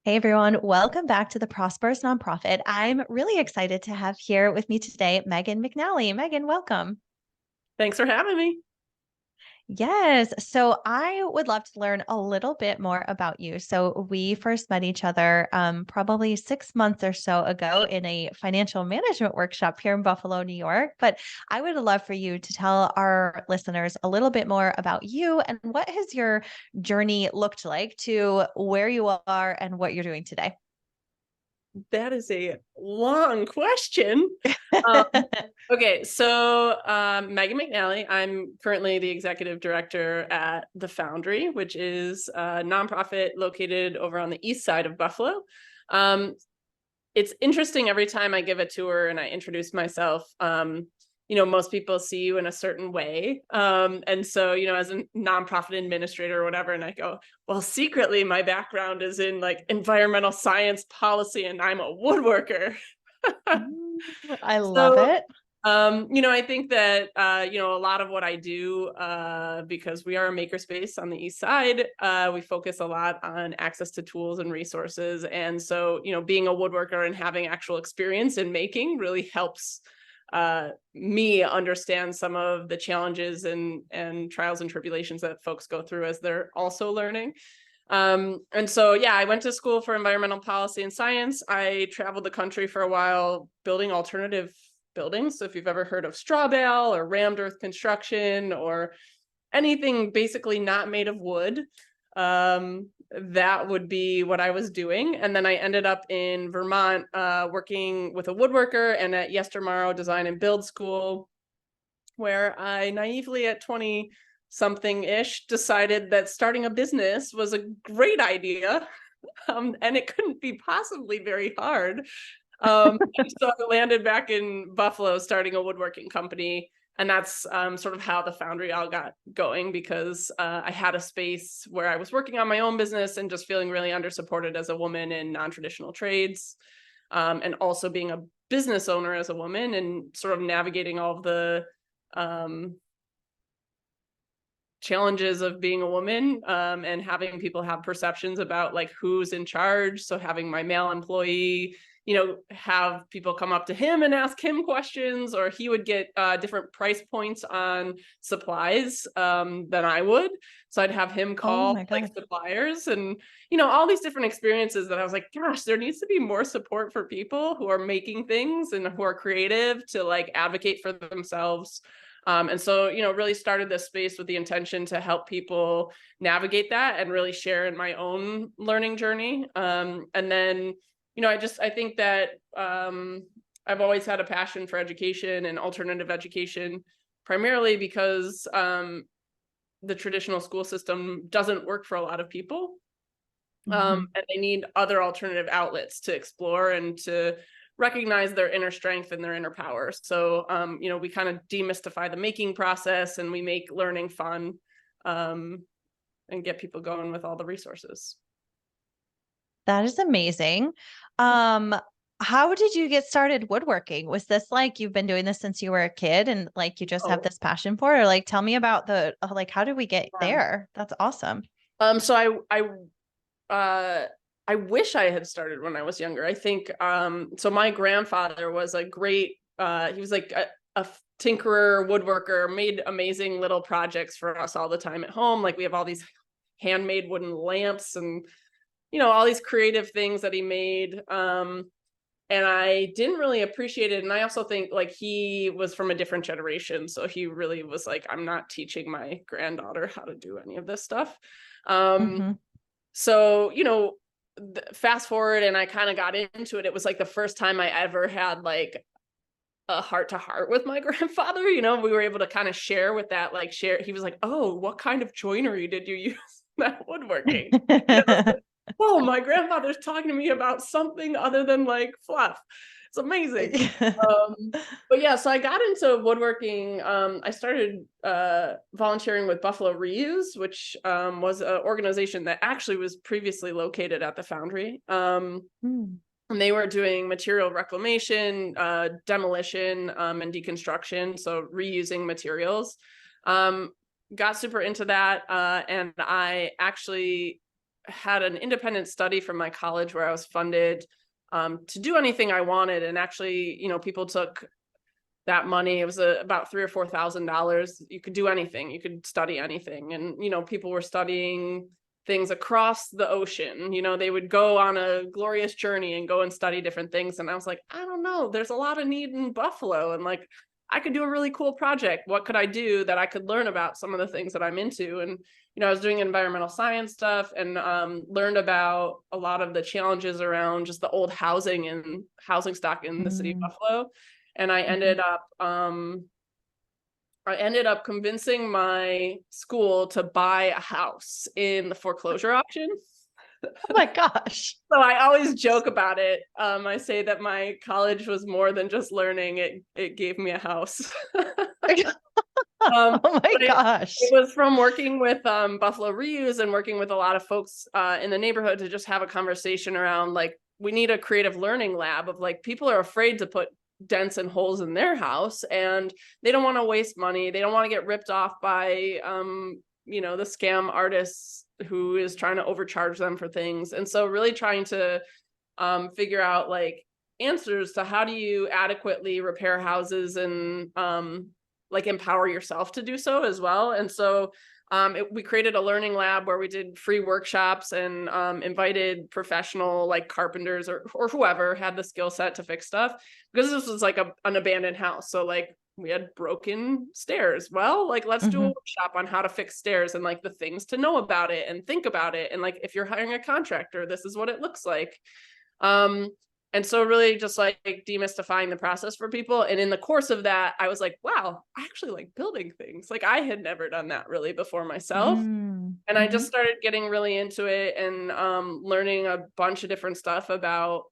Hey everyone, welcome back to the Prosperous Nonprofit. I'm really excited to have here with me today Megan McNally. Megan, welcome. Thanks for having me. Yes, so I would love to learn a little bit more about you. So we first met each other probably 6 months or so ago in a financial management workshop here in Buffalo, New York. But I would love for you to tell our listeners a little bit more about you and what has your journey looked like to where you are and what you're doing today. That is a long question. Um, okay, so Megan McNally, I'm currently the executive director at the Foundry, which is a nonprofit located over on the east side of Buffalo. Um, it's interesting every time I give a tour and I introduce myself. Most people see you in a certain way. And so, as a nonprofit administrator or whatever, and I go, well, secretly my background is in like environmental science policy and I'm a woodworker. Mm, I love So, it. I think that, a lot of what I do, because we are a makerspace on the east side, we focus a lot on access to tools and resources. And so, being a woodworker and having actual experience in making really helps me understand some of the challenges and trials and tribulations that folks go through as they're also learning. And so, yeah, I went to school for environmental policy and science. I traveled the country for a while building alternative buildings. So if you've ever heard of straw bale or rammed earth construction or anything basically not made of wood, that would be what I was doing. And then I ended up in Vermont, working with a woodworker and at Yestermorrow Design and Build School, where I naively at 20 something ish decided that starting a business was a great idea. And it couldn't be possibly very hard. So I landed back in Buffalo starting a woodworking company. And that's sort of how the Foundry all got going, because I had a space where I was working on my own business and just feeling really undersupported as a woman in non-traditional trades, and also being a business owner as a woman and sort of navigating all of the um, challenges of being a woman, and having people have perceptions about like who's in charge. So having my male employee, have people come up to him and ask him questions, or he would get different price points on supplies than I would. So I'd have him Oh call my like God. suppliers and, all these different experiences that I was like, gosh, there needs to be more support for people who are making things and who are creative to like advocate for themselves. And so, really started this space with the intention to help people navigate that and really share in my own learning journey. And then, I think that I've always had a passion for education and alternative education, primarily because the traditional school system doesn't work for a lot of people. Mhm. And they need other alternative outlets to explore and to recognize their inner strength and their inner power. So, we kind of demystify the making process and we make learning fun, um, and get people going with all the resources. That is amazing. Um, how did you get started woodworking? Was this like you've been doing this since you were a kid and like you just have Oh, this passion for it? Or like tell me about like how did we get yeah. there? That's awesome. So uh, I wish I had started when I was younger. I think, so my grandfather was a great, he was like a tinkerer, woodworker, made amazing little projects for us all the time at home. Like we have all these handmade wooden lamps and, all these creative things that he made. And I didn't really appreciate it. And I also think like he was from a different generation. So he really was like, I'm not teaching my granddaughter how to do any of this stuff. Um, Hmm. so, fast forward and I kind of got into it. It was like the first time I ever had like a heart to heart with my grandfather. We were able to kind of share with that, like share. He was like, oh, what kind of joinery did you use in that woodworking? Oh, my grandfather's talking to me about something other than like fluff. It's amazing. But yeah, so I got into woodworking. I started volunteering with Buffalo Reuse, which was an organization that actually was previously located at the Foundry. Mm. And they were doing material reclamation, demolition, and deconstruction, so reusing materials. Got super into that, and I actually had an independent study from my college where I was funded to do anything I wanted. And actually, people took that money. It was about $3,000 or $4,000. You could do anything. You could study anything. And, people were studying things across the ocean. They would go on a glorious journey and go and study different things. And I was like, I don't know, there's a lot of need in Buffalo. And like, I could do a really cool project. What could I do that I could learn about some of the things that I'm into? And, I was doing environmental science stuff and learned about a lot of the challenges around just the old housing and housing stock in the city of Buffalo. And I ended up convincing my school to buy a house in the foreclosure auction. Oh my gosh. So I always joke about it. I say that my college was more than just learning. It gave me a house. Oh my gosh. It was from working with Buffalo Reuse and working with a lot of folks in the neighborhood to just have a conversation around like, we need a creative learning lab of like, people are afraid to put dents and holes in their house and they don't want to waste money. They don't want to get ripped off by, the scam artists who is trying to overcharge them for things. And so really trying to figure out like answers to how do you adequately repair houses and like empower yourself to do so as well. And so we created a learning lab where we did free workshops and invited professional like carpenters or whoever had the skill set to fix stuff, because this was like an abandoned house. So like we had broken stairs. Well, like let's do a workshop on how to fix stairs and like the things to know about it and think about it. And like if you're hiring a contractor, this is what it looks like. And so really just like demystifying the process for people. And in the course of that, I was like, wow, I actually like building things. Like I had never done that really before myself. And I just started getting really into it and learning a bunch of different stuff about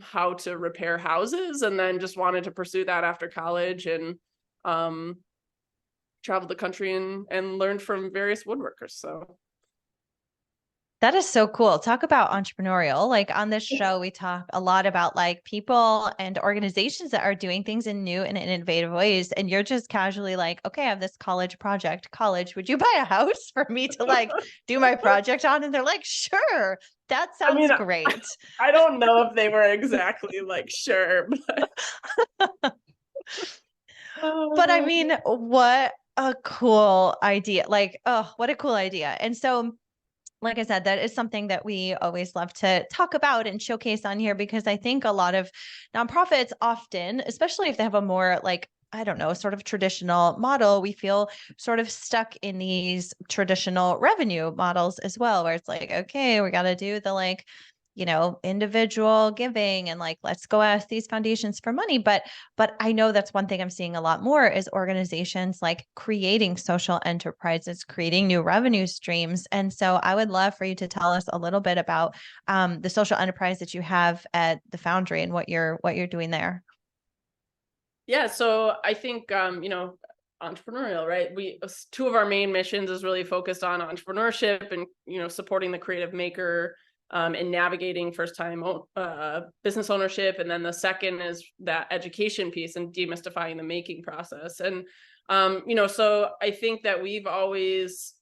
how to repair houses, and then just wanted to pursue that after college and traveled the country and learned from various woodworkers. So that is so cool. Talk about entrepreneurial. Like on this show, we talk a lot about like people and organizations that are doing things in new and innovative ways. And you're just casually like, okay, I have this college project. College, would you buy a house for me to like do my project on? And they're like, sure, that sounds great. I don't know if they were exactly like, sure, but but I mean, what a cool idea. Like, oh, what a cool idea. And so like I said, that is something that we always love to talk about and showcase on here, because I think a lot of nonprofits often, especially if they have a more like, I don't know, sort of traditional model, we feel sort of stuck in these traditional revenue models as well, where it's like, okay, we got to do the like, individual giving and like, let's go ask these foundations for money. But I know that's one thing I'm seeing a lot more is organizations like creating social enterprises, creating new revenue streams. And so I would love for you to tell us a little bit about the social enterprise that you have at the Foundry and what you're doing there. Yeah. So I think, entrepreneurial, right? Two of our main missions is really focused on entrepreneurship and, supporting the creative maker and navigating first-time business ownership. And then the second is that education piece and demystifying the making process. And, so I think that we've always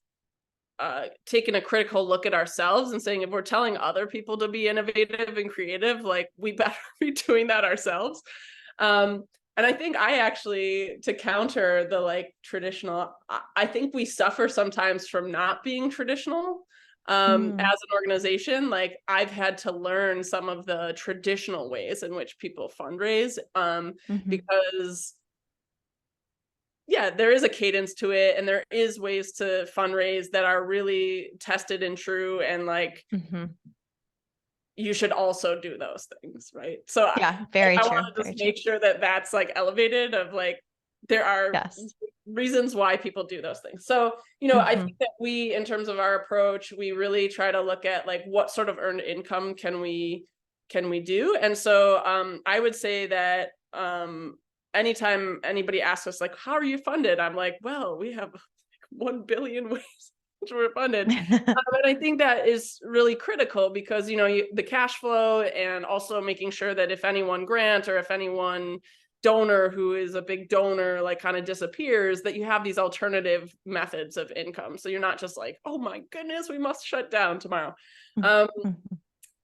taken a critical look at ourselves and saying, if we're telling other people to be innovative and creative, like we better be doing that ourselves. And I think to counter the like traditional, I think we suffer sometimes from not being traditional. As an organization, like I've had to learn some of the traditional ways in which people fundraise, because there is a cadence to it and there is ways to fundraise that are really tested and true. And like, you should also do those things. Right. So I want to just make sure that that's like elevated of like, there are reasons why people do those things. So, I think that we, in terms of our approach, we really try to look at like what sort of earned income can we do. And so I would say that anytime anybody asks us like, how are you funded? I'm like, well, we have 1 billion ways which we're funded. And I think that is really critical because, the cash flow and also making sure that if any one grant or if any one donor who is a big donor like kind of disappears, that you have these alternative methods of income. So you're not just like, oh my goodness, we must shut down tomorrow.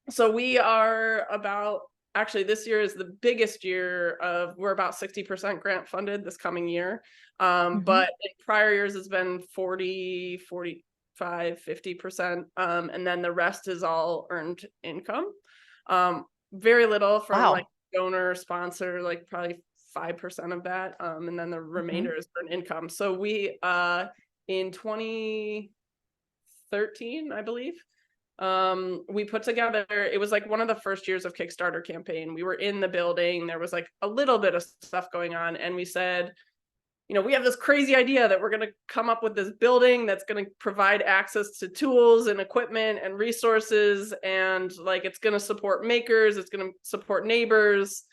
So we are about, actually this year is the biggest year of, we're about 60% grant funded this coming year. But in prior years it's been 40, 45, 50%. And then the rest is all earned income. Very little from like donor sponsor, like probably 5% of that. And then the remainder is earned income. So we, in 2013, I believe, we put together, it was like one of the first years of Kickstarter campaign. We were in the building, there was like a little bit of stuff going on, and we said, you know, we have this crazy idea that we're going to come up with this building that's going to provide access to tools and equipment and resources, and like it's going to support makers, it's going to support neighbors.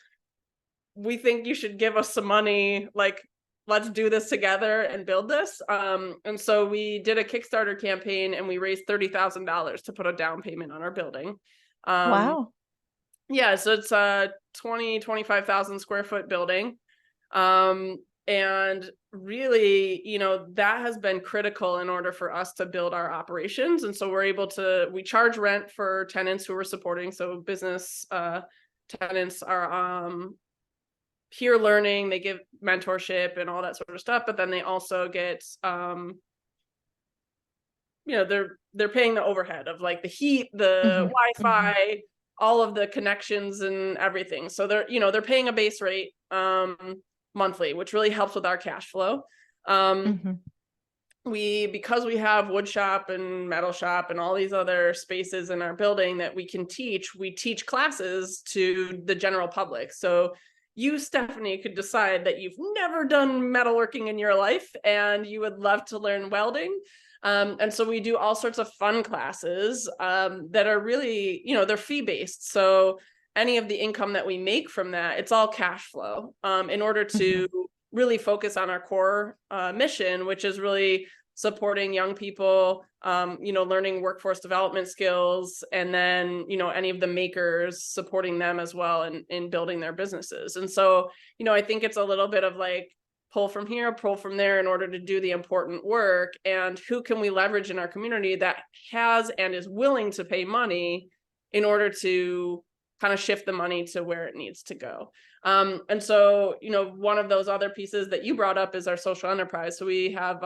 We think you should give us some money, like let's do this together and build this. And so we did a Kickstarter campaign and we raised $30,000 to put a down payment on our building. Wow. Yeah, so it's a 25,000 square foot building. And really, you know, that has been critical in order for us to build our operations. And so we're able to, we charge rent for tenants who we're supporting. So business tenants are here learning, they give mentorship and all that sort of stuff, but then they also get you know, they're paying the overhead of like the heat, the Wi-Fi, all of the connections and everything. So they're, you know, they're paying a base rate monthly, which really helps with our cash flow. Because we have wood shop and metal shop and all these other spaces in our building that we can teach, we teach classes to the general public. So you, Stephanie, could decide that you've never done metalworking in your life and you would love to learn welding. And so we do all sorts of fun classes that are really, you know, they're fee-based. So any of the income that we make from that, it's all cash flow in order to really focus on our core mission, which is really supporting young people, you know, learning workforce development skills, and then, you know, any of the makers, supporting them as well in building their businesses. And so, you know, I think it's a little bit of like pull from here, pull from there in order to do the important work. And who can we leverage in our community that has and is willing to pay money in order to kind of shift the money to where it needs to go. And so, you know, one of those other pieces that you brought up is our social enterprise. So we have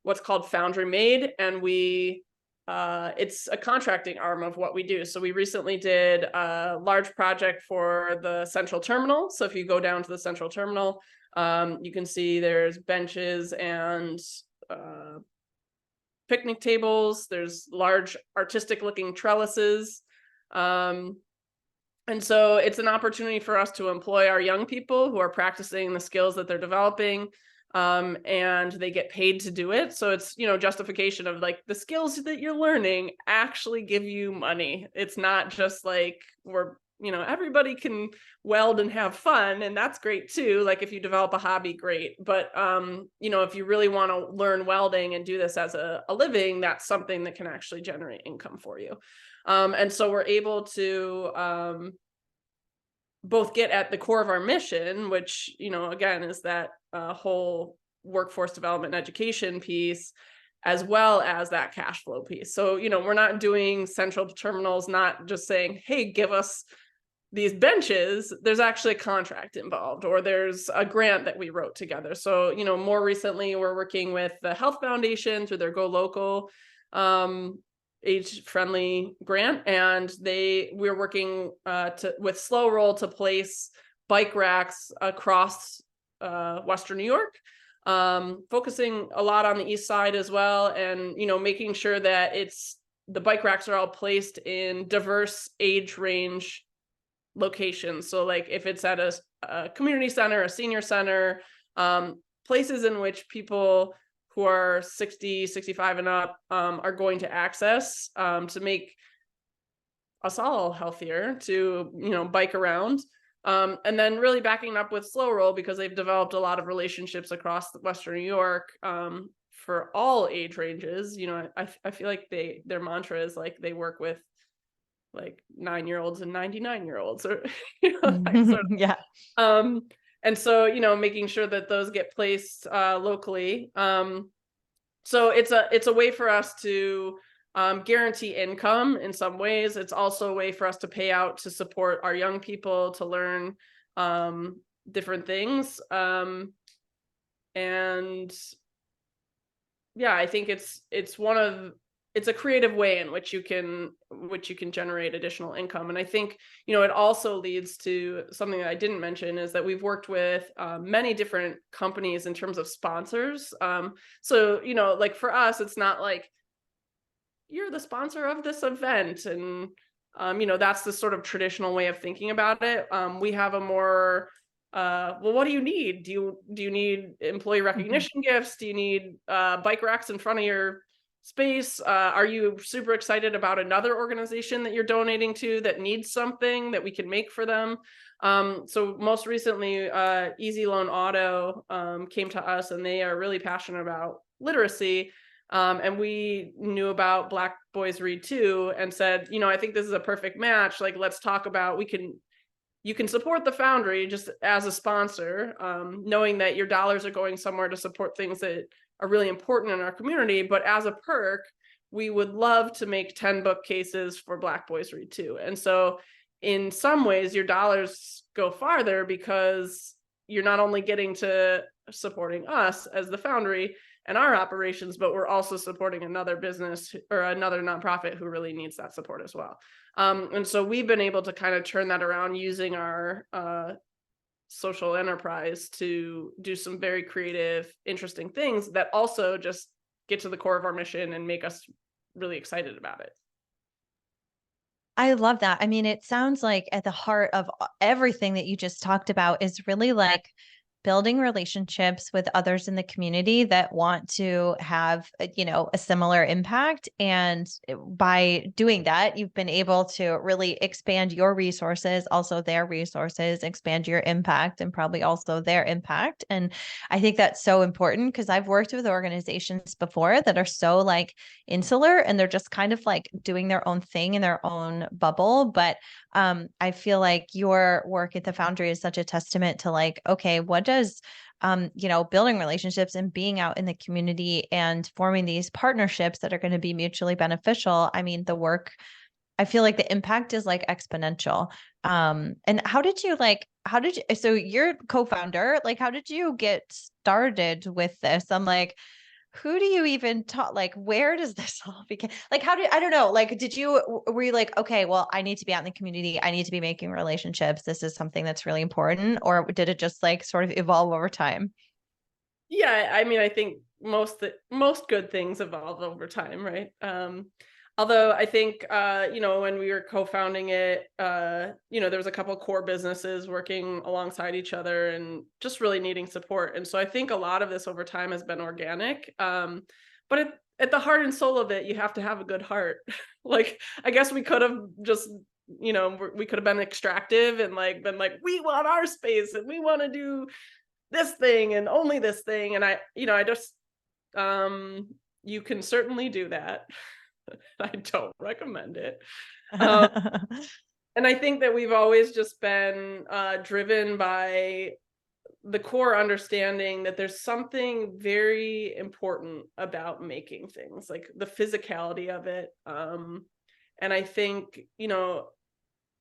what's called Foundry Made, and we it's a contracting arm of what we do. So we recently did a large project for the central terminal. So if you go down to the central terminal, you can see there's benches and picnic tables. There's large artistic looking trellises. And so it's an opportunity for us to employ our young people who are practicing the skills that they're developing, and they get paid to do it. So it's, you know, justification of like the skills that you're learning actually give you money. It's not just like we're, you know, everybody can weld and have fun, and that's great too. Like if you develop a hobby, great. But, you know, if you really want to learn welding and do this as a living, that's something that can actually generate income for you. And so we're able to both get at the core of our mission, which, you know, again, is that whole workforce development and education piece, as well as that cash flow piece. So, you know, we're not doing central terminals, not just saying, hey, give us these benches. There's actually a contract involved, or there's a grant that we wrote together. So, you know, more recently, we're working with the Health Foundation through their Go Local age-friendly grant, and we're working with Slow Roll to place bike racks across Western New York, focusing a lot on the east side as well, and, you know, making sure that the bike racks are all placed in diverse age range locations. So like if it's at a community center, a senior center, places in which people who are 60, 65 and up are going to access to make us all healthier, to, you know, bike around. And then really backing up with Slow Roll, because they've developed a lot of relationships across Western New York for all age ranges. You know, I feel like their mantra is like they work with like 9-year-olds and 99-year-olds, or, you know, that sort of, Yeah. And so, making sure that those get placed locally. So it's a way for us to guarantee income in some ways. It's also a way for us to pay out to support our young people to learn different things. And yeah, I think it's a creative way in which you can generate additional income. And I think, it also leads to something that I didn't mention, is that we've worked with many different companies in terms of sponsors. So, like for us, it's not like you're the sponsor of this event and that's the sort of traditional way of thinking about it. We have a more well, what do you need? Do you need employee recognition gifts? Do you need bike racks in front of your space? Are you super excited about another organization that you're donating to that needs something that we can make for them? So most recently, Easy Loan Auto came to us, and they are really passionate about literacy. And we knew about Black Boys Read Too, and said, I think this is a perfect match. Like, let's talk about, you can support the Foundry just as a sponsor, knowing that your dollars are going somewhere to support things that are really important in our community. But as a perk, we would love to make 10 bookcases for Black Boys Read Too. And so in some ways, your dollars go farther because you're not only getting to supporting us as the Foundry and our operations, but we're also supporting another business or another nonprofit who really needs that support as well. And so we've been able to kind of turn that around using our social enterprise to do some very creative, interesting things that also just get to the core of our mission and make us really excited about it. I love that. I mean, it sounds like at the heart of everything that you just talked about is really like building relationships with others in the community that want to have, a similar impact. And by doing that, you've been able to really expand your resources, also their resources, expand your impact, and probably also their impact. And I think that's so important, because I've worked with organizations before that are so like insular, and they're just kind of like doing their own thing in their own bubble. But I feel like your work at the Foundry is such a testament to like, okay, what does, building relationships and being out in the community and forming these partnerships that are going to be mutually beneficial. I mean, I feel like the impact is like exponential. And so you're co-founder, like, how did you get started with this? I'm like, who do you even talk, like, where does this all begin? Like, I don't know, like, were you like, okay, well, I need to be out in the community, I need to be making relationships, this is something that's really important, or did it just like sort of evolve over time? Yeah, I mean, I think most good things evolve over time, right? Although I think when we were co-founding it, there was a couple core businesses working alongside each other and just really needing support. And so I think a lot of this over time has been organic. But at the heart and soul of it, you have to have a good heart. Like, I guess we could have just, we could have been extractive and like been like, we want our space and we want to do this thing and only this thing. And I just, you can certainly do that. I don't recommend it. And I think that we've always just been driven by the core understanding that there's something very important about making things, like the physicality of it. And I think,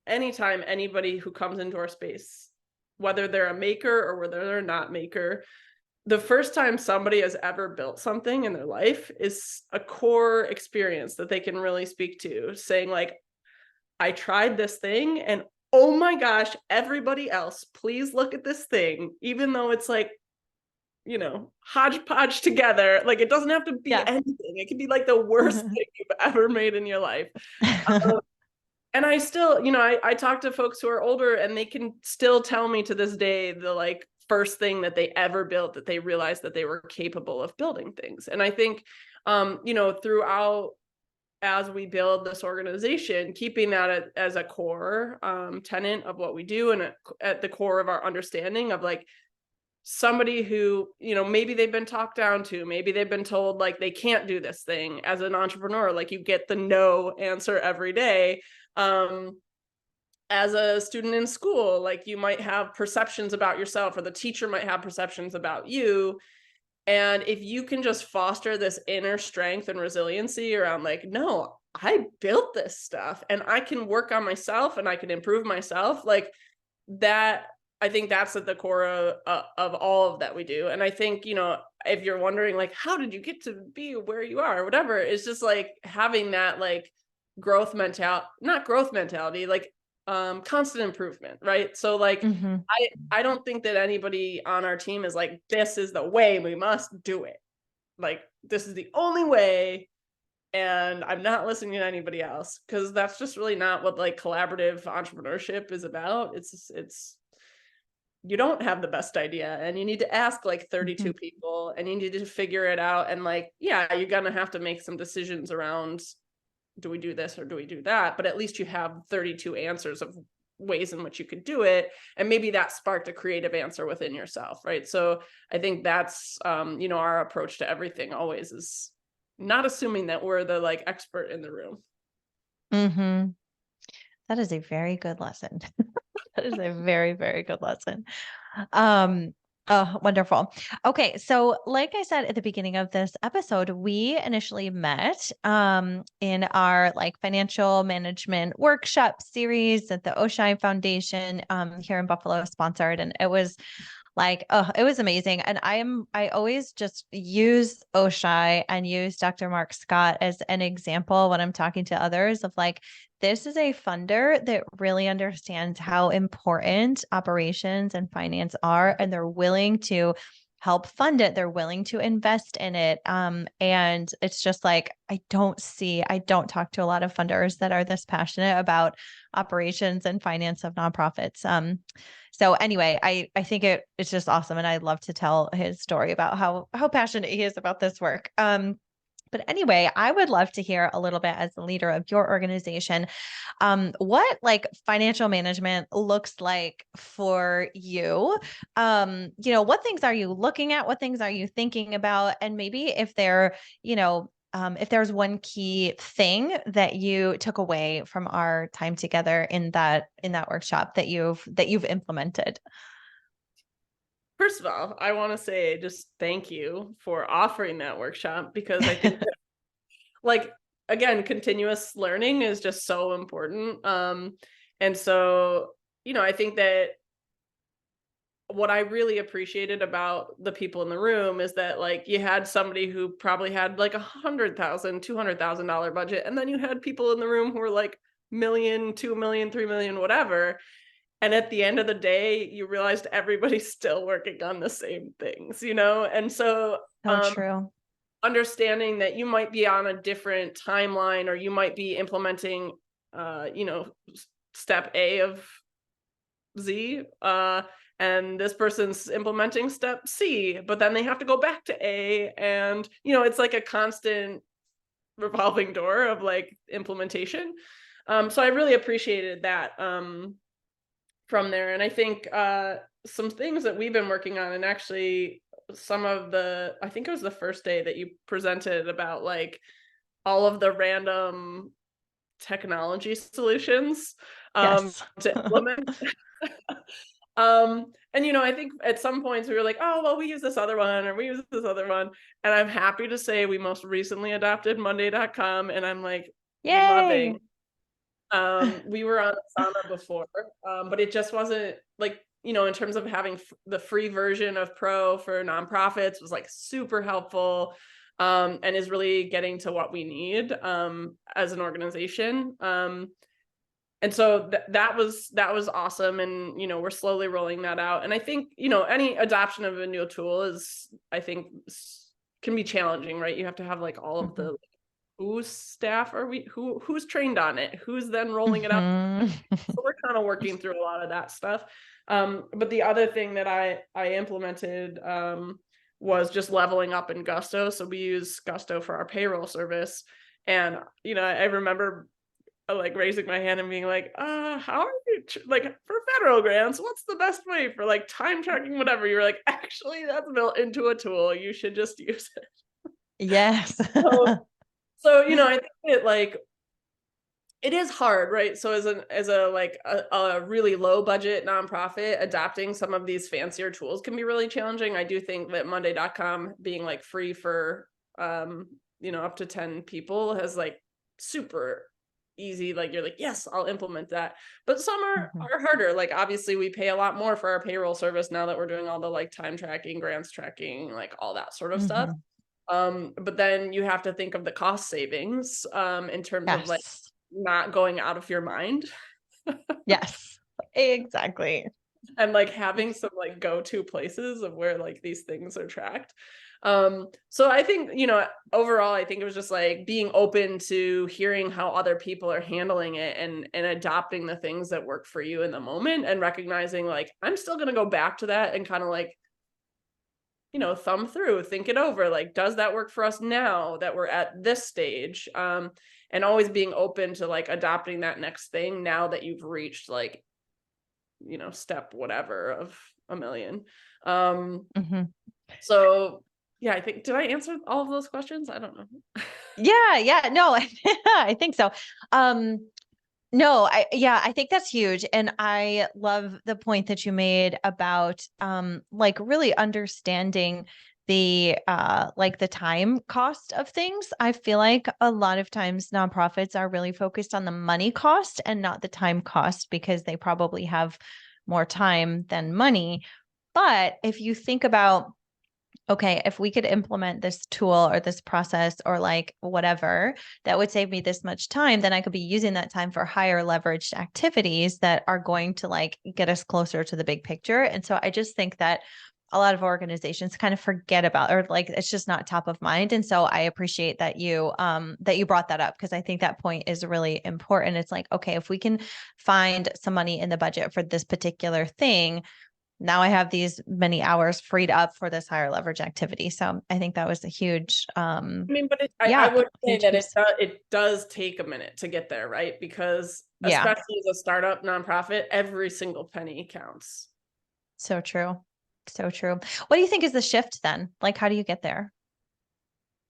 anytime anybody who comes into our space, whether they're a maker or whether they're not maker, the first time somebody has ever built something in their life is a core experience that they can really speak to, saying like, I tried this thing and oh my gosh, everybody else, please look at this thing, even though it's like, hodgepodge together. Like, it doesn't have to be anything. It can be like the worst thing you've ever made in your life. And I still, I talk to folks who are older and they can still tell me to this day the like first thing that they ever built that they realized that they were capable of building things. And I think, throughout, as we build this organization, keeping that as a core tenet of what we do, and at the core of our understanding of like somebody who, maybe they've been talked down to, maybe they've been told like they can't do this thing. As an entrepreneur, like, you get the no answer every day. as a student in school, like you might have perceptions about yourself, or the teacher might have perceptions about you. And if you can just foster this inner strength and resiliency around like, no, I built this stuff and I can work on myself and I can improve myself, like that, I think that's at the core of all of that we do. And I think, if you're wondering like, how did you get to be where you are or whatever, it's just like having that like growth mentality, not growth mentality, like constant improvement, right? So like Mm-hmm. I don't think that anybody on our team is like, this is the way, we must do it. Like this is the only way, and I'm not listening to anybody else, because that's just really not what like collaborative entrepreneurship is about. It's you don't have the best idea and you need to ask like 32 people and you need to figure it out, and like, yeah, you're gonna have to make some decisions around, do we do this or do we do that? But at least you have 32 answers of ways in which you could do it. And maybe that sparked a creative answer within yourself, right? So I think that's, our approach to everything always is not assuming that we're the like expert in the room. Mm-hmm. That is a very good lesson. That is a very, very good lesson. Oh, wonderful. Okay. So like I said at the beginning of this episode, we initially met in our like financial management workshop series that the Oshai Foundation here in Buffalo sponsored. And it was like, oh, it was amazing. And I always just use Oshai and use Dr. Mark Scott as an example when I'm talking to others of like, this is a funder that really understands how important operations and finance are, and they're willing to help fund it. They're willing to invest in it. And it's just like, I don't talk to a lot of funders that are this passionate about operations and finance of nonprofits. So anyway, I think it's just awesome. And I'd love to tell his story about how passionate he is about this work. But anyway, I would love to hear a little bit as the leader of your organization, what like financial management looks like for you. What things are you looking at? What things are you thinking about? And maybe if if there's one key thing that you took away from our time together in that workshop that you've implemented. First of all, I want to say just thank you for offering that workshop, because I think that, like, again, continuous learning is just so important. And so, I think that what I really appreciated about the people in the room is that like you had somebody who probably had like $100,000, $200,000 budget, and then you had people in the room who were like million, 2 million, 3 million, whatever. And at the end of the day, you realized everybody's still working on the same things, And so So true. understanding that you might be on a different timeline, or you might be implementing, step A of Z, and this person's implementing step C, but then they have to go back to A. And, it's like a constant revolving door of like implementation. So I really appreciated that. From there. And I think some things that we've been working on, and actually I think it was the first day that you presented about like all of the random technology solutions Yes. to implement. And I think at some points we were like, oh, well, we use this other one, or we use this other one. And I'm happy to say we most recently adopted Monday.com, and I'm like Yay. loving. We were on Asana before, but it just wasn't like, in terms of having the free version of Pro for nonprofits was like super helpful, and is really getting to what we need as an organization. And so that was awesome. And, we're slowly rolling that out. And I think, any adoption of a new tool I think can be challenging, right? You have to have like all of the whose staff are who's trained on it, who's then rolling it out. So we're kind of working through a lot of that stuff. But the other thing that I implemented was just leveling up in Gusto. So we use Gusto for our payroll service. And, I remember like raising my hand and being like, how are you like for federal grants, what's the best way for like time tracking, whatever? You're like, actually, that's built into a tool. You should just use it. Yes. So, I think that like it is hard, right? So as a like a really low budget nonprofit, adopting some of these fancier tools can be really challenging. I do think that Monday.com being like free for up to 10 people has like super easy, like you're like, yes, I'll implement that. But some Mhm. are harder. Like obviously we pay a lot more for our payroll service now that we're doing all the like time tracking, grants tracking, like all that sort of stuff. Mhm. But then you have to think of the cost savings in terms of like Yes. not going out of your mind Yes. Exactly. and like having some like go-to places of where like these things are tracked. So I think, overall, I think it was just like being open to hearing how other people are handling it and adopting the things that work for you in the moment and recognizing like I'm still gonna go back to that and kind of like thumb through, think it over, like does that work for us now that we're at this stage, and always being open to like adopting that next thing now that you've reached like step whatever of a million. um Mhm. so yeah, I think, did I answer all of those questions? I don't know. Yeah, yeah, no, I think so. Um, no, I think that's huge. And I love the point that you made about like really understanding like the time cost of things. I feel like a lot of times nonprofits are really focused on the money cost and not the time cost because they probably have more time than money. But if you think about, okay, if we could implement this tool or this process or like whatever that would save me this much time, then I could be using that time for higher leveraged activities that are going to like get us closer to the big picture. And so I just think that a lot of organizations kind of forget about, or like it's just not top of mind. And so I appreciate that you brought that up because I think that point is really important. It's like, okay, if we can find some money in the budget for this particular thing, now I have these many hours freed up for this higher leverage activity. So I think that was a huge, I mean, but I yeah, would say huge that piece. it does take a minute to get there, right? Because Yeah, especially as a startup nonprofit, every single penny counts. so true. So true. What do you think is the shift then? Like, how do you get there?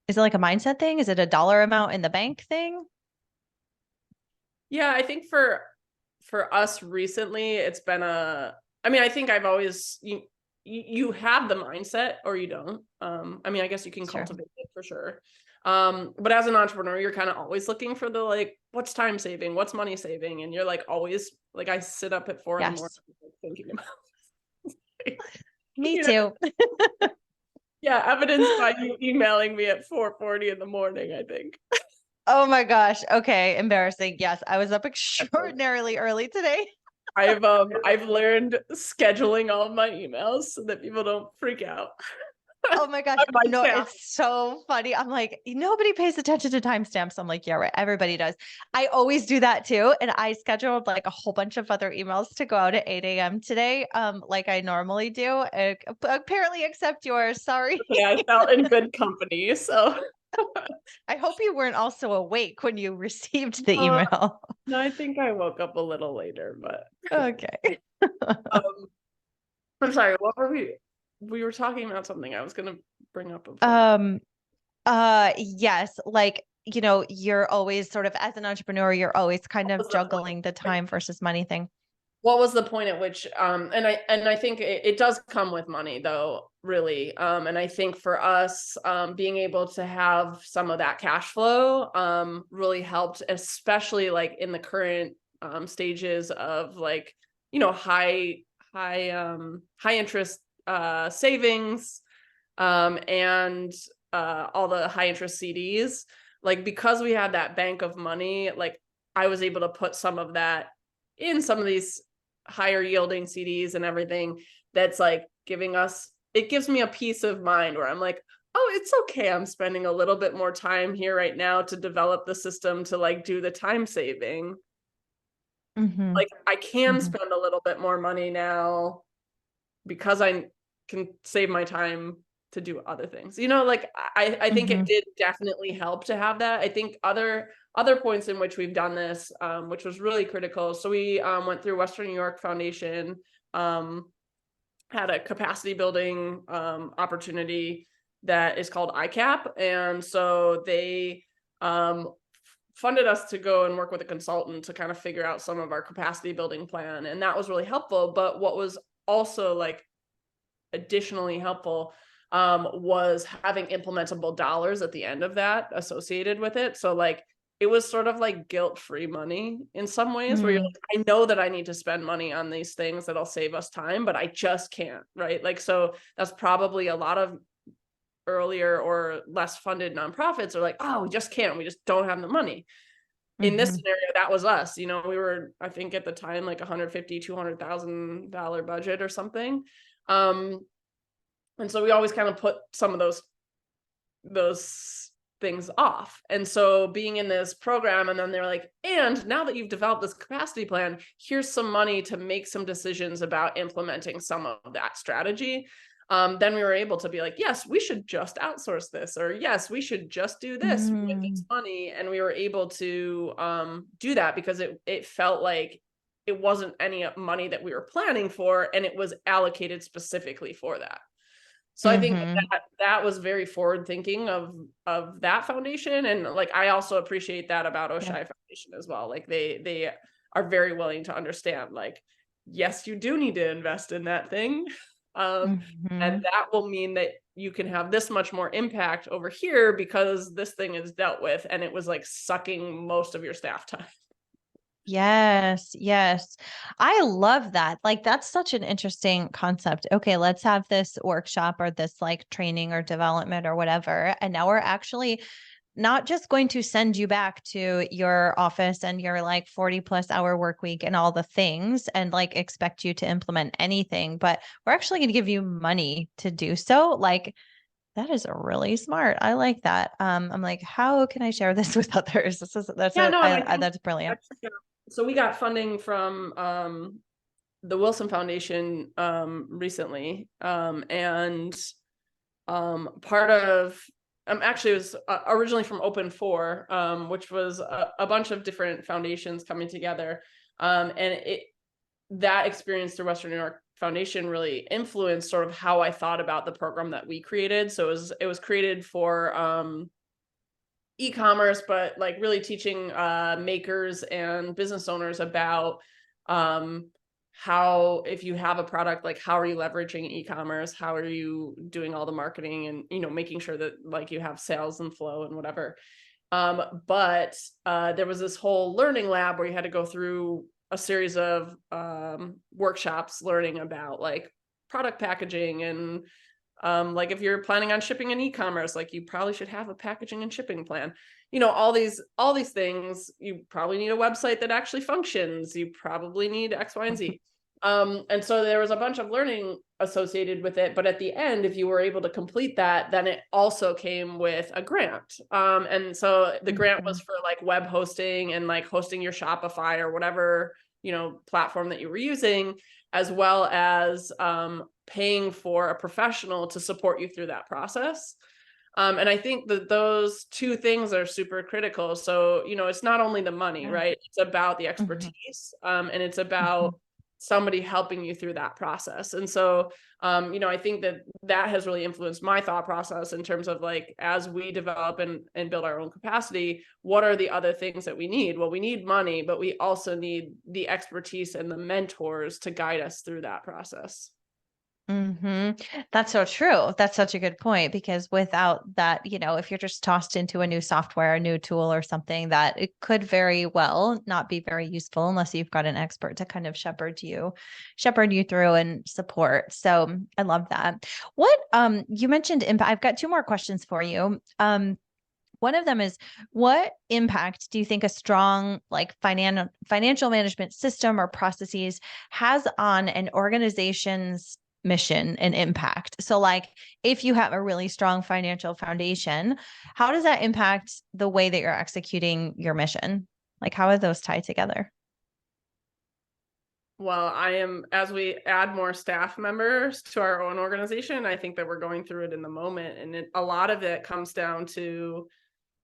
Is it like a mindset thing? Is it a dollar amount in the bank thing? Yeah, I think for us recently, it's been I mean, I think I've always you have the mindset or you don't. I mean, I guess you can Sure. cultivate it for sure. But as an entrepreneur, you're kind of always looking for the like, what's time saving, what's money saving, and you're like always like, I sit up at 4 in the morning Yes. like, thinking about Me you know, too. yeah, evidenced by you emailing me at 4:40 in the morning, I think. Oh my gosh. Okay. Embarrassing. Yes. I was up extraordinarily early today. I've learned scheduling all of my emails so that people don't freak out. Oh my gosh. On my No, staff. it's so funny. I'm like, nobody pays attention to timestamps. I'm like, yeah, right. Everybody does. I always do that too. And I scheduled like a whole bunch of other emails to go out at 8 a.m. today, like I normally do. Apparently, except yours. Sorry. Yeah, I felt in good company. So I hope you weren't also awake when you received the uh, email. no, I think I woke up a little later, but Okay. um, I'm sorry, what were we were talking about something I was gonna bring up before. Um, yes, like, you're always sort of as an entrepreneur, you're always kind What of was the point? juggling the time versus money thing. What was the point at which and I think it does come with money though, really. And I think for us, being able to have some of that cash flow really helped, especially like in the current stages of like, high interest savings, and all the high interest CDs. Like because we had that bank of money, like I was able to put some of that in some of these higher yielding CDs and everything. That's like it gives me a peace of mind where I'm like, oh, it's okay. I'm spending a little bit more time here right now to develop the system to like do the time saving. Mhm. Like I can Mhm. spend a little bit more money now because I can save my time to do other things. Like I think it Mhm. did definitely help to have that. I think other points in which we've done this, which was really critical. So we went through Western New York Foundation, um, had a capacity building opportunity that is called ICAP, and so they funded us to go and work with a consultant to kind of figure out some of our capacity building plan. And that was really helpful. But what was also like additionally helpful was having implementable dollars at the end of that associated with it. So like it was sort of like guilt-free money in some ways, where you're Mm, like, I know that I need to spend money on these things that'll save us time, but I just can't, right? Like, so that's probably a lot of earlier or less funded nonprofits are like, oh, we just can't, we just don't have the money. In this mhm, scenario, that was us. You know, we were, I think at the time, like $150,000-$200,000 budget or something. And so we always kind of put some of those things off. And so being in this program, and then they're like, and now that you've developed this capacity plan, here's some money to make some decisions about implementing some of that strategy. Then we were able to be like, yes, we should just outsource this, or yes, we should just do this with this mm, money. And we were able to do that because it felt like it wasn't any money that we were planning for, and it was allocated specifically for that. So I think mhm. that was very forward thinking of that foundation. And like I also appreciate that about Yeah. Oshai Foundation as well. Like they are very willing to understand, like, yes, you do need to invest in that thing. And Mhm. that will mean that you can have this much more impact over here because this thing is dealt with, and it was like sucking most of your staff time. Yes, yes. I love that. Like that's such an interesting concept. Okay, let's have this workshop or this like training or development or whatever. And now we're actually not just going to send you back to your office and your like 40 plus hour work week and all the things and like expect you to implement anything, but we're actually going to give you money to do so. Like that is really smart. I like that. I'm like, how can I share this with others? Yeah, no, and I think That's brilliant. so we got funding from the Wilson Foundation recently, and part of actually it was originally from Open 4, which was a bunch of different foundations coming together, and that experience through Western New York Foundation really influenced sort of how I thought about the program that we created. So it was created for e-commerce, but like really teaching makers and business owners about um, how, if you have a product, like how are you leveraging e-commerce, how are you doing all the marketing, and making sure that like you have sales and flow and whatever. But there was this whole learning lab where you had to go through a series of workshops learning about like product packaging, and like if you're planning on shipping in e-commerce, like you probably should have a packaging and shipping plan. All these things. You probably need a website that actually functions. You probably need X, Y, and Z. And so there was a bunch of learning associated with it. But at the end, if you were able to complete that, then it also came with a grant. And so the grant was Mhm. for like web hosting and like hosting your Shopify or whatever, platform that you were using, as well as paying for a professional to support you through that process. And I think that those two things are super critical. So, it's not only the money, Yeah. right? It's about the Mhm. expertise, and it's about Mhm. somebody helping you through that process. And so, I think that has really influenced my thought process in terms of like, as we develop and build our own capacity, what are the other things that we need? Well, we need money, but we also need the expertise and the mentors to guide us through that process. Mhm. That's so true. That's such a good point because without that, if you're just tossed into a new software, a new tool or something that it could very well not be very useful unless you've got an expert to kind of shepherd you through and support. So I love that. What you mentioned impact. I've got two more questions for you. One of them is what impact do you think a strong like financial management system or processes has on an organization's mission and impact? So like if you have a really strong financial foundation, how does that impact the way that you're executing your mission? Like how are those tied together? Well, as we add more staff members to our own organization, I think that we're going through it in the moment. And a lot of it comes down to,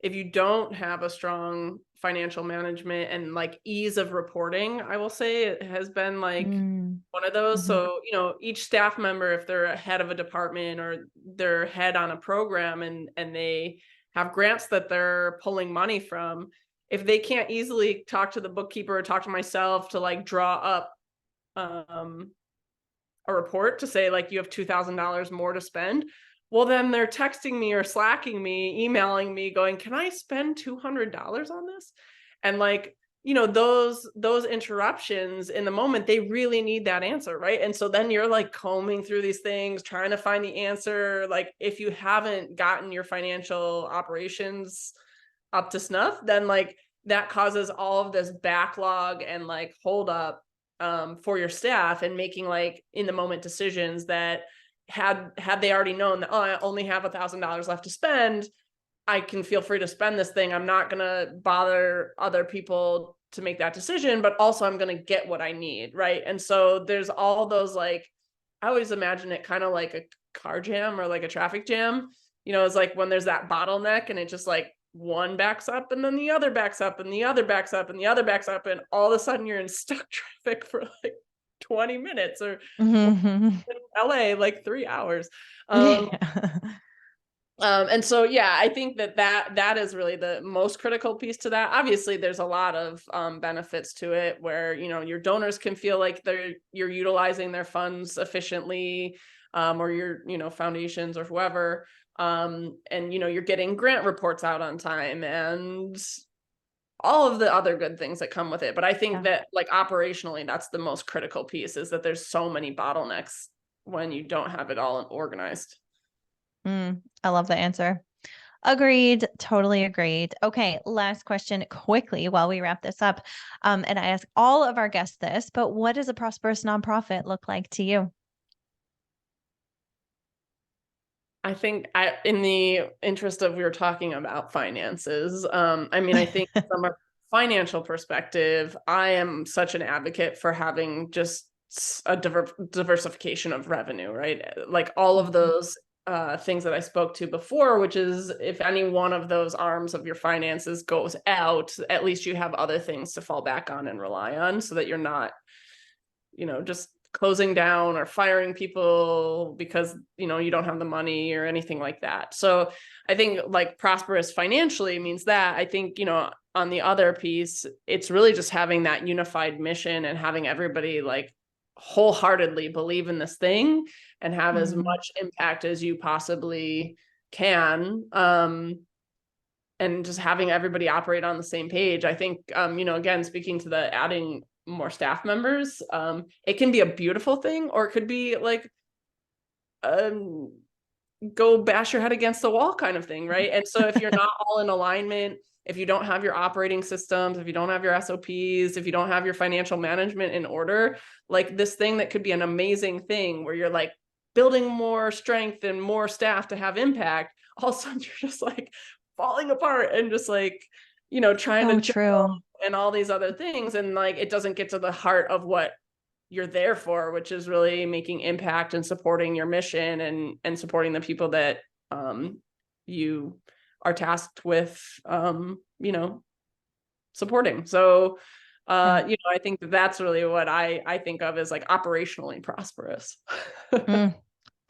if you don't have a strong financial management and like ease of reporting, I will say it has been like Mm, one of those. mhm, So, each staff member, if they're a head of a department or they're head on a program, and they have grants that they're pulling money from, if they can't easily talk to the bookkeeper or talk to myself to like draw up a report to say like you have $2,000 more to spend, well, then they're texting me or slacking me, emailing me going, can I spend $200 on this? And like, you know, those interruptions in the moment, they really need that answer, right? And so then you're like combing through these things, trying to find the answer. Like if you haven't gotten your financial operations up to snuff, then like that causes all of this backlog and like hold up for your staff, and making like in the moment decisions that had they already known that, oh, I only have $1,000 left to spend, I can feel free to spend this thing. I'm not going to bother other people to make that decision, but also I'm going to get what I need. Right. And so there's all those, like, I always imagine it kind of like a car jam or like a traffic jam. You know, it's like when there's that bottleneck and it just like one backs up and then the other backs up and the other backs up and the other backs up. And all of a sudden you're in stuck traffic for like 20 minutes or Mm-hmm. in LA, like 3 hours. Yeah. And so, yeah, I think that is really the most critical piece to that. Obviously, there's a lot of benefits to it where, you know, your donors can feel like you're utilizing their funds efficiently, or your, you know, foundations or whoever. And, you know, you're getting grant reports out on time and all of the other good things that come with it. But I think that like operationally, that's the most critical piece, is that there's so many bottlenecks when you don't have it all organized. I love the answer. Agreed. Totally agreed. Okay. Last question quickly while we wrap this up. And I ask all of our guests this, but what does a prosperous nonprofit look like to you? I think in the interest of, we were talking about finances. I mean, I think from a financial perspective, I am such an advocate for having just a diversification of revenue, right? Like all of those things that I spoke to before, which is if any one of those arms of your finances goes out, at least you have other things to fall back on and rely on, so that you're not, you know, just closing down or firing people because, you know, you don't have the money or anything like that. So I think like prosperous financially means that. I think, you know, on the other piece, it's really just having that unified mission and having everybody like wholeheartedly believe in this thing and have as much impact as you possibly can. And just having everybody operate on the same page. I think, you know, again, speaking to the adding more staff members, it can be a beautiful thing, or it could be like go bash your head against the wall kind of thing, right? And so if you're not all in alignment, if you don't have your operating systems, if you don't have your SOPs, if you don't have your financial management in order, like this thing that could be an amazing thing where you're like building more strength and more staff to have impact, all of a sudden you're just like falling apart and just like, you know, trying to true. and all these other things. And like, it doesn't get to the heart of what you're there for, which is really making impact and supporting your mission and supporting the people that you are tasked with, you know, supporting. So, you know, I think that's really what I think of as like operationally prosperous.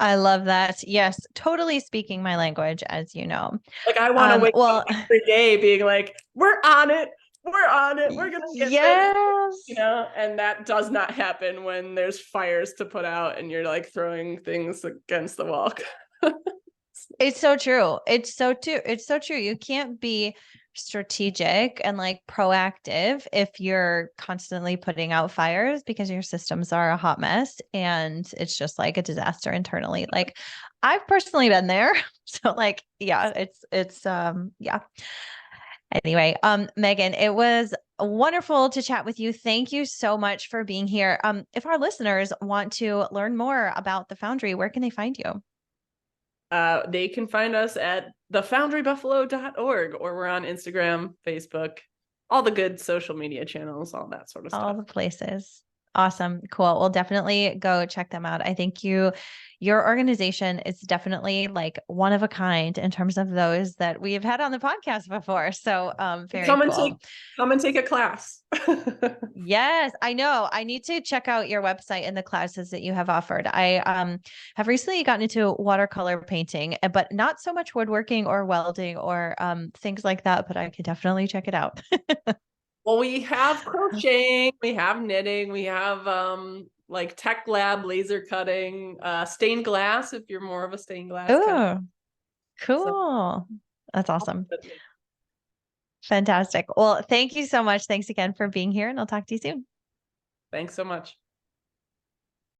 I love that. Yes, totally speaking my language, as you know. Like I want to wake up every day being like, we're on it. We're on it. We're going to get this, you know, and that does not happen when there's fires to put out and you're like throwing things against the wall. It's so true. It's so true. You can't be strategic and like proactive if you're constantly putting out fires, because your systems are a hot mess and it's just like a disaster internally. Like I've personally been there. So like, yeah, it's yeah. Anyway, Megan, it was wonderful to chat with you. Thank you so much for being here. If our listeners want to learn more about the Foundry, where can they find you? They can find us at thefoundrybuffalo.org, or we're on Instagram, Facebook, all the good social media channels, all that sort of stuff. All the places. Awesome. Cool. We'll definitely go check them out. I think your organization is definitely like one of a kind in terms of those that we've had on the podcast before. So, very Come and cool. take a class. Yes, I know. I need to check out your website and the classes that you have offered. I have recently gotten into watercolor painting, but not so much woodworking or welding or things like that, but I could definitely check it out. Well, we have crocheting, we have knitting, we have like tech lab, laser cutting, stained glass if you're more of a stained glass kind of. Oh, So cool. That's awesome. Fantastic. Well, thank you so much. Thanks again for being here, and I'll talk to you soon. thanks so much.